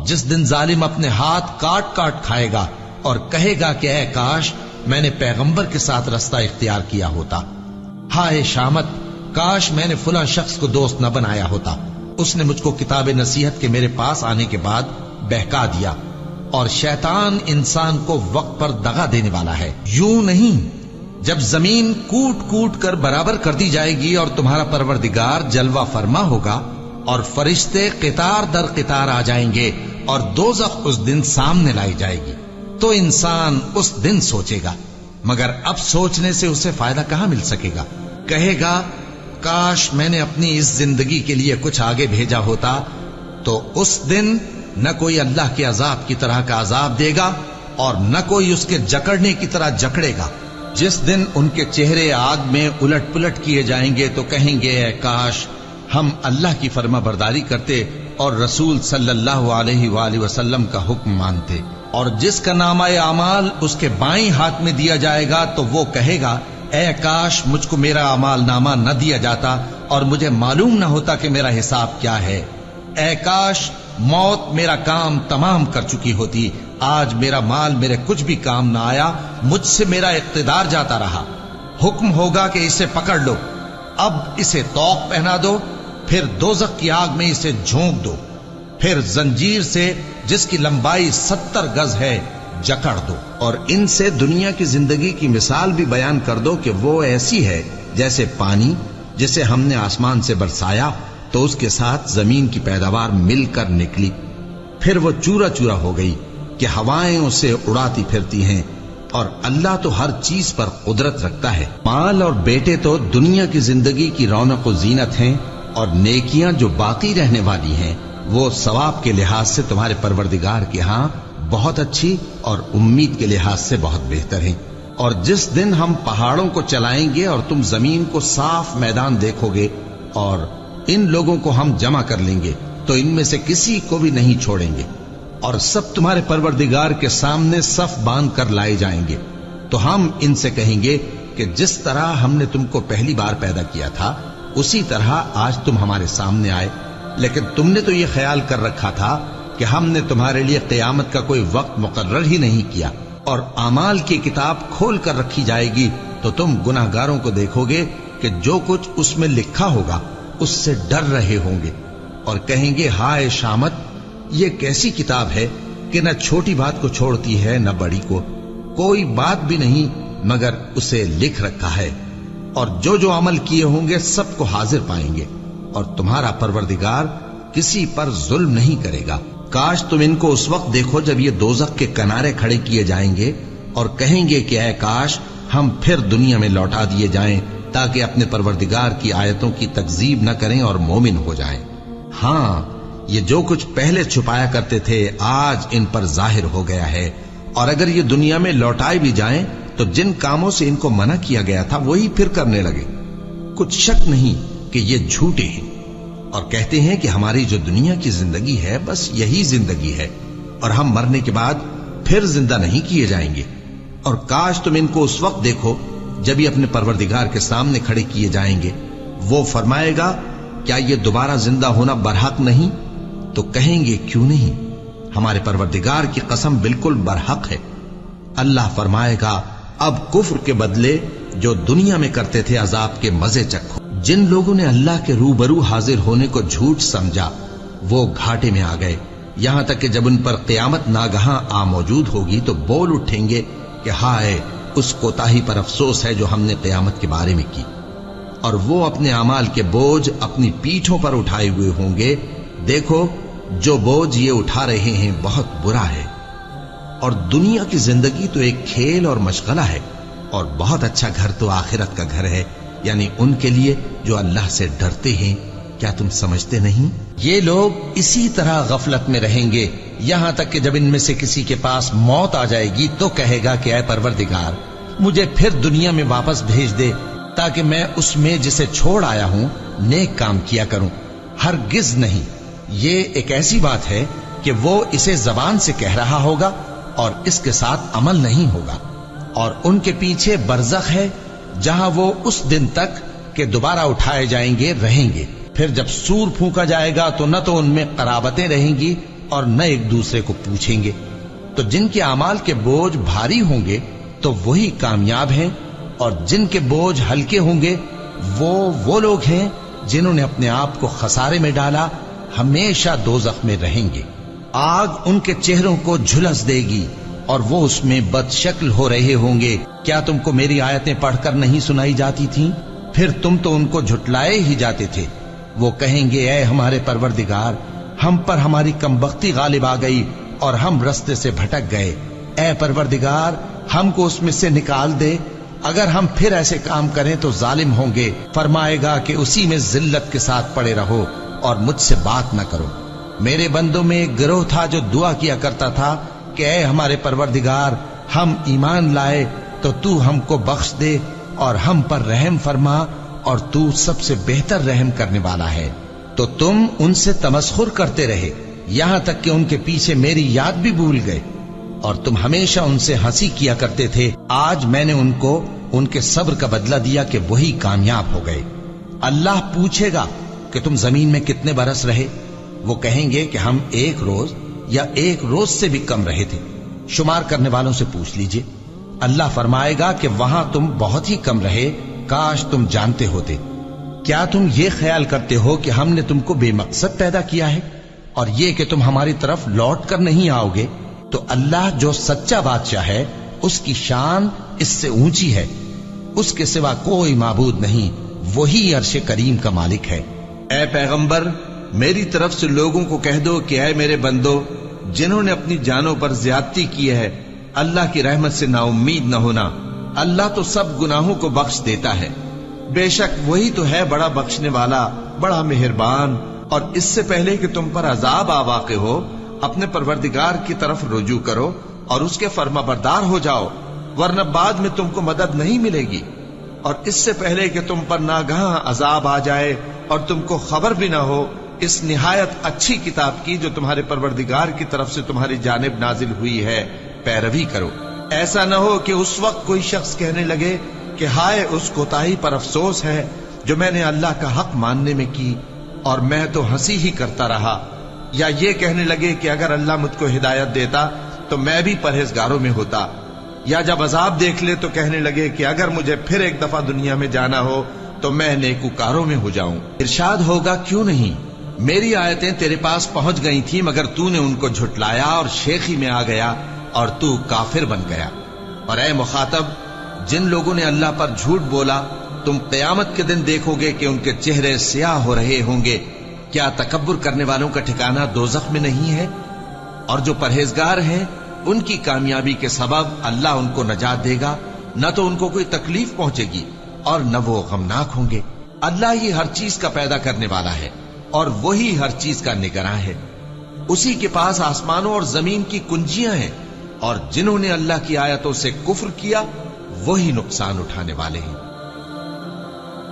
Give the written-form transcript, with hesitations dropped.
जिस दिन जालिम अपने हाथ काट काट खाएगा और कहेगा कि ऐ काश मैंने पैगंबर के साथ रास्ता इख्तियार किया होता, हाय शामत, काश मैंने फलां शख्स को दोस्त न बनाया होता, उसने मुझको किताब नसीहत के मेरे पास आने के बाद बहका दिया। और शैतान इंसान को वक्त पर दगा देने वाला है। यूं नहीं, जब जमीन कूट कूट कर बराबर कर दी जाएगी और तुम्हारा परवरदिगार जलवा फरमा होगा और फरिश्ते कितार दर कितार आ जाएंगे और दोज़ख उस दिन सामने लाई जाएगी, तो इंसान उस दिन सोचेगा, मगर अब सोचने से उसे फायदा कहां मिल सकेगा। कहेगा काश मैंने अपनी इस जिंदगी के लिए कुछ आगे भेजा होता, तो उस दिन न कोई अल्लाह के अजाब की तरह का अजाब देगा और न कोई उसके जकड़ने की तरह जकड़ेगा। जिस दिन उनके चेहरे आग में उलट पुलट किए जाएंगे तो कहेंगे ऐ काश हम अल्लाह की फर्मा बरदारी करते और रसूल सल्लल्लाहु अलैहि वसल्लम का हुक्म मानते। और जिसका नामा अमाल उसके बाईं हाथ में दिया जाएगा तो वो कहेगा ऐ काश मुझको मेरा अमाल नामा न दिया जाता और मुझे मालूम न होता कि मेरा हिसाब क्या है। ऐ काश मौत मेरा काम तमाम कर चुकी होती, आज मेरा माल मेरे कुछ भी काम ना आया, मुझसे मेरा इख्तिदार जाता रहा। हुक्म होगा कि इसे पकड़ लो, अब इसे तौक पहना दो, फिर दोज़ख की आग में इसे झोंक दो, फिर जंजीर से जिसकी लंबाई 70 गज है जकड़ दो। और इनसे दुनिया की जिंदगी की मिसाल भी बयान कर दो कि वो ऐसी है जैसे पानी जिसे हमने आसमान से बरसाया तो उसके साथ जमीन की पैदावार मिलकर निकली, फिर वो चूरा चूरा हो गई कि हवाएं उसे उड़ाती फिरती हैं। और अल्लाह तो हर चीज पर कुदरत रखता है। माल और बेटे तो दुनिया की जिंदगी की रौनक और जीनत हैं, और नेकियां जो बाकी रहने वाली हैं वो सवाब के लिहाज से तुम्हारे परवरदिगार के यहाँ बहुत अच्छी और उम्मीद के लिहाज से बहुत बेहतर हैं। और जिस दिन हम पहाड़ों को चलाएंगे और तुम जमीन को साफ मैदान देखोगे और इन लोगों को हम जमा कर लेंगे तो इनमें से किसी को भी नहीं छोड़ेंगे और सब तुम्हारे परवरदिगार के सामने सफ बांध कर लाए जाएंगे। तो हम इनसे कहेंगे कि जिस तरह हमने तुमको पहली बार पैदा किया था उसी तरह आज तुम हमारे सामने आए, लेकिन तुमने तो ये ख्याल कर रखा था कि हमने तुम्हारे लिए क़यामत का कोई वक्त मुकर्रर ही नहीं किया। और आमाल की किताब खोल कर रखी जाएगी तो तुम गुनाहगारों को देखोगे कि जो कुछ उसमें लिखा होगा उससे डर रहे होंगे और कहेंगे हाय शामत, ये कैसी किताब है कि न छोटी बात को छोड़ती है न बड़ी को, कोई बात भी नहीं मगर उसे लिख रखा है, और जो जो अमल किए होंगे सबको हाजिर पाएंगे और तुम्हारा परवरदिगार किसी पर जुल्म नहीं करेगा। काश तुम इनको उस वक्त देखो जब ये दोज़ख के किनारे खड़े किए जाएंगे और कहेंगे कि ऐ काश हम फिर दुनिया में लौटा दिए जाएं ताकि अपने परवरदिगार की आयतों की तकजीब न करें और मोमिन हो जाएं। हाँ, ये जो कुछ पहले छुपाया करते थे आज इन पर जाहिर हो गया है, और अगर ये दुनिया में लौटाए भी जाएं तो जिन कामों से इनको मना किया गया था वही फिर करने लगे। कुछ शक नहीं कि ये झूठे हैं और कहते हैं कि हमारी जो दुनिया की जिंदगी है बस यही जिंदगी है और हम मरने के बाद फिर जिंदा नहीं किए जाएंगे। और काश तुम इनको उस वक्त देखो जब ये अपने परवरदिगार के सामने खड़े किए जाएंगे, वो फरमाएगा क्या ये दोबारा जिंदा होना बरहक नहीं? तो कहेंगे क्यों नहीं, हमारे परवरदिगार की कसम बिल्कुल बरहक है। अल्लाह फरमाएगा अब कुफ्र के बदले जो दुनिया में करते थे अजाब के मजे चखो। जिन लोगों ने अल्लाह के रूबरू हाजिर होने को झूठ समझा वो घाटे में आ गए, यहां तक कि जब उन पर क़यामत नागहां आ मौजूद होगी तो बोल उठेंगे कि हाय उस कोताही पर अफसोस है जो हमने क़यामत के बारे में की। और वो अपने अमाल के बोझ अपनी पीठों पर उठाए हुए होंगे, देखो जो बोझ ये उठा रहे हैं बहुत बुरा है। और दुनिया की जिंदगी तो एक खेल और मशगला है, और बहुत अच्छा घर तो आखिरत का घर है, यानी उनके लिए जो अल्लाह से डरते हैं। क्या तुम समझते नहीं? ये लोग इसी तरह गफलत में रहेंगे यहां तक कि जब इनमें से किसी के पास मौत आ जाएगी तो कहेगा कि ऐ परवरदिगार मुझे फिर दुनिया में वापस भेज दे ताकि मैं उसमें जिसे छोड़ आया हूं नेक काम किया करूं। हरगिज नहीं, ये एक ऐसी बात है कि वो इसे जबान से कह रहा होगा और इसके साथ अमल नहीं होगा। और उनके पीछे बरज़ख है जहां वो उस दिन तक के दोबारा उठाए जाएंगे रहेंगे। फिर जब सूर फूंका जाएगा तो न तो उनमें कराबतें रहेंगी اور نہ ایک دوسرے کو پوچھیں گے۔ تو جن کے اعمال کے بوجھ بھاری ہوں گے تو وہی کامیاب ہیں، اور جن کے بوجھ ہلکے ہوں گے وہ لوگ ہیں جنہوں نے اپنے آپ کو خسارے میں ڈالا، ہمیشہ دوزخ میں رہیں گے۔ آگ ان کے چہروں کو جھلس دے گی اور وہ اس میں بد شکل ہو رہے ہوں گے۔ کیا تم کو میری آیتیں پڑھ کر نہیں سنائی جاتی تھیں؟ پھر تم تو ان کو جھٹلائے ہی جاتے تھے۔ وہ کہیں گے اے ہمارے پروردگار، ہم پر ہماری کمبختی غالب آ گئی اور ہم رستے سے بھٹک گئے۔ اے پروردگار، ہم کو اس میں سے نکال دے، اگر ہم پھر ایسے کام کریں تو ظالم ہوں گے۔ فرمائے گا کہ اسی میں ذلت کے ساتھ پڑے رہو اور مجھ سے بات نہ کرو۔ میرے بندوں میں ایک گروہ تھا جو دعا کیا کرتا تھا کہ اے ہمارے پروردگار، ہم ایمان لائے تو تو ہم کو بخش دے اور ہم پر رحم فرما، اور تو سب سے بہتر رحم کرنے والا ہے۔ تو تم ان سے تمسخر کرتے رہے، یہاں تک کہ ان کے پیچھے میری یاد بھی بھول گئے، اور تم ہمیشہ ان سے ہنسی کیا کرتے تھے۔ آج میں نے ان کو ان کے صبر کا بدلہ دیا کہ وہی کامیاب ہو گئے۔ اللہ پوچھے گا کہ تم زمین میں کتنے برس رہے؟ وہ کہیں گے کہ ہم 1 روز یا 1 روز سے بھی کم رہے تھے۔ شمار کرنے والوں سے پوچھ لیجئے۔ اللہ فرمائے گا کہ وہاں تم بہت ہی کم رہے، کاش تم جانتے ہوتے۔ کیا تم یہ خیال کرتے ہو کہ ہم نے تم کو بے مقصد پیدا کیا ہے، اور یہ کہ تم ہماری طرف لوٹ کر نہیں آؤ گے؟ تو اللہ جو سچا بادشاہ ہے، اس کی شان اس سے اونچی ہے، اس کے سوا کوئی معبود نہیں، وہی عرش کریم کا مالک ہے۔ اے پیغمبر، میری طرف سے لوگوں کو کہہ دو کہ اے میرے بندو، جنہوں نے اپنی جانوں پر زیادتی کی ہے، اللہ کی رحمت سے نا امید نہ ہونا۔ اللہ تو سب گناہوں کو بخش دیتا ہے، بے شک وہی تو ہے بڑا بخشنے والا، بڑا مہربان۔ اور اس سے پہلے کہ تم پر عذاب آ واقع ہو، اپنے پروردگار کی طرف رجوع کرو اور اس کے فرما بردار ہو جاؤ، ورنہ بعد میں تم کو مدد نہیں ملے گی۔ اور اس سے پہلے کہ تم پر ناگہاں عذاب آ جائے اور تم کو خبر بھی نہ ہو، اس نہایت اچھی کتاب کی جو تمہارے پروردگار کی طرف سے تمہاری جانب نازل ہوئی ہے پیروی کرو۔ ایسا نہ ہو کہ اس وقت کوئی شخص کہنے لگے کہ ہائے اس کوتاہی پر افسوس ہے جو میں نے اللہ کا حق ماننے میں کی، اور میں تو ہنسی ہی کرتا رہا، یا یہ کہنے لگے کہ اگر اللہ مجھ کو ہدایت دیتا تو میں بھی پرہیزگاروں میں ہوتا، یا جب عذاب دیکھ لے تو کہنے لگے کہ اگر مجھے پھر ایک دفعہ دنیا میں جانا ہو تو میں نیکوکاروں میں ہو جاؤں۔ ارشاد ہوگا کیوں نہیں، میری آیتیں تیرے پاس پہنچ گئی تھی مگر تو نے ان کو جھٹلایا اور شیخی میں آ گیا اور تو کافر بن گیا۔ اور اے مخاطب، جن لوگوں نے اللہ پر جھوٹ بولا، تم قیامت کے دن دیکھو گے کہ ان کے چہرے سیاہ ہو رہے ہوں گے۔ کیا تکبر کرنے والوں کا ٹھکانہ دوزخ میں نہیں ہے؟ اور جو پرہیزگار ہیں ان کی کامیابی کے سبب اللہ ان کو نجات دے گا، نہ تو ان کو کوئی تکلیف پہنچے گی اور نہ وہ غمناک ہوں گے۔ اللہ ہی ہر چیز کا پیدا کرنے والا ہے اور وہی ہر چیز کا نگراں ہے۔ اسی کے پاس آسمانوں اور زمین کی کنجیاں ہیں، اور جنہوں نے اللہ کی آیتوں سے کفر کیا وہی نقصان اٹھانے والے ہیں۔